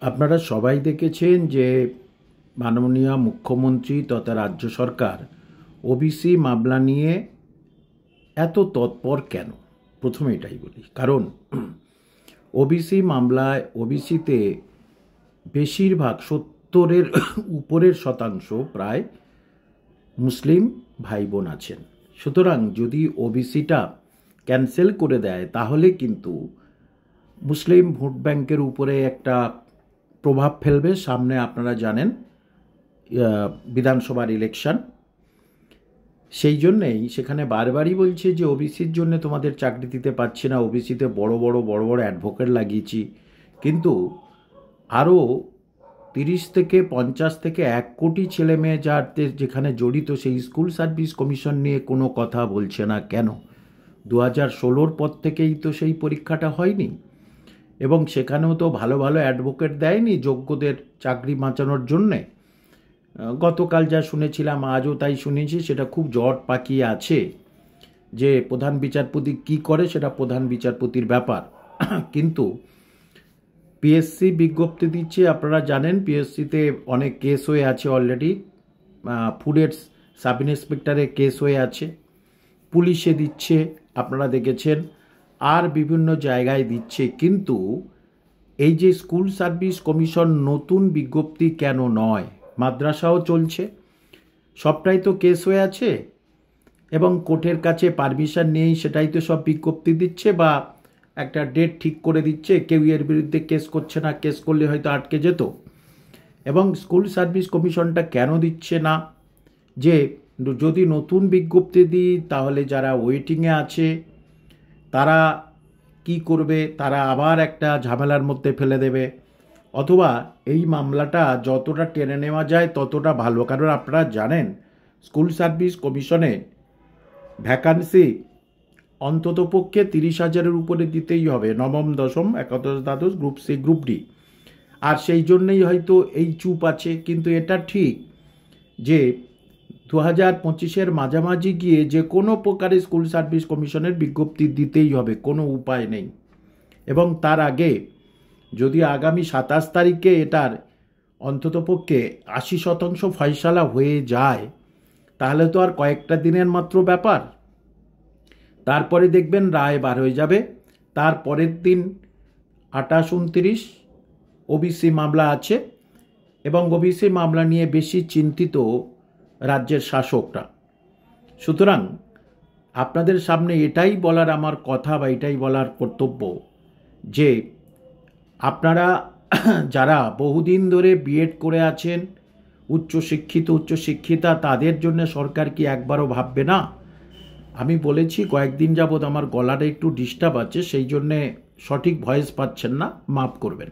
আপনারা সবাই দেখেছেন যে মাননীয় মুখ্যমন্ত্রী তথা রাজ্য সরকার ওবিসি মামলা নিয়ে এত তৎপর কেন। প্রথমে এটাই বলি, কারণ ওবিসি মামলায় ওবিসিতে বেশিরভাগ 70-এর উপরের শতাংশ প্রায় মুসলিম ভাই বোন আছেন। সুতরাং যদি ওবিসিটা ক্যান্সেল করে দেয় তাহলে কিন্তু মুসলিম ভোট ব্যাংকের উপরে একটা প্রভাব ফেলবে। সামনে আপনারা জানেন বিধানসভার ইলেকশন, সেই জন্যেই সেখানে বারবারই বলছে যে ওবিসির জন্য তোমাদের চাকরি দিতে পারছি না, ওবিসিতে বড় বড় অ্যাডভোকেট লাগিয়েছি, কিন্তু আরও 30 থেকে 50 থেকে 1 কোটি ছেলে মেয়ে যাদের যেখানে জড়িত সেই স্কুল সার্ভিস কমিশন নিয়ে কোনো কথা বলছে না কেন? 2016-র পর থেকেই তো সেই পরীক্ষাটা হয়নি, এবং সেখানেও তো ভালো ভালো অ্যাডভোকেট দেয়নি যোগ্যদের চাকরি বাঁচানোর জন্যে। গতকাল যা শুনেছিলাম, আজও তাই শুনেছি, সেটা খুব জট পাকিয়ে আছে যে প্রধান বিচারপতি কি করে সেটা প্রধান বিচারপতির ব্যাপার। কিন্তু পিএসসি বিজ্ঞপ্তি দিচ্ছে, আপনারা জানেন পিএসসিতে অনেক কেস হয়ে আছে অলরেডি, ফুডের সাব ইন্সপেক্টরের কেস হয়ে আছে, পুলিশে দিচ্ছে আপনারা দেখেছেন, আর বিভিন্ন জায়গায় দিচ্ছে। কিন্তু এই যে স্কুল সার্ভিস কমিশন নতুন বিজ্ঞপ্তি কেন নয়? মাদ্রাসাও চলছে, সবটাই তো কেস হয়ে আছে, এবং কোর্টের কাছে পারমিশন নেই, সেটাই তো সব বিজ্ঞপ্তি দিচ্ছে বা একটা ডেট ঠিক করে দিচ্ছে। কেউ এর বিরুদ্ধে কেস করছে না, কেস করলে হয়তো আটকে যেত। এবং স্কুল সার্ভিস কমিশনটা কেন দিচ্ছে না? যে যদি নতুন বিজ্ঞপ্তি দিই তাহলে যারা ওয়েটিংয়ে আছে তারা কি করবে? তারা আবার একটা ঝামেলার মধ্যে ফেলে দেবে। অথবা এই মামলাটা যতটা টেনে নেওয়া যায় ততটা ভালো, কারণ আপনারা জানেন স্কুল সার্ভিস কমিশনে ভ্যাকান্সি অন্ততপক্ষে 30,000-এর উপরে দিতেই হবে, নবম দশম একাদশ দ্বাদশ গ্রুপ সি গ্রুপ ডি। আর সেই জন্যই হয়তো এই চুপ আছে। কিন্তু এটা ঠিক যে 2025-এর মাঝামাঝি গিয়ে যে কোনো প্রকারে স্কুল সার্ভিস কমিশনের বিজ্ঞপ্তি দিতেই হবে, কোনো উপায় নেই। এবং তার আগে যদি আগামী 27 তারিখে এটার অন্ততপক্ষে 80% ফয়সালা হয়ে যায় তাহলে তো আর কয়েকটা দিনের মাত্র ব্যাপার। তারপরে দেখবেন রায় বার হয়ে যাবে, তারপরের দিন 28-29 ওবিসি মামলা আছে, এবং ওবিসি মামলা নিয়ে বেশি চিন্তিত রাজ্যের শাসকরা। সুতরাং আপনাদের সামনে এটাই বলার আমার কথা বা এটাই বলার কর্তব্য যে আপনারা যারা বহুদিন ধরে বিএড করে আছেন, উচ্চশিক্ষিতা, তাদের জন্য সরকার কি একবারও ভাববে না? আমি বলেছি কয়েকদিন যাবৎ আমার গলাটা একটু ডিস্টার্ব আছে, সেই জন্যে সঠিক ভয়েস পাচ্ছেন না, মাফ করবেন।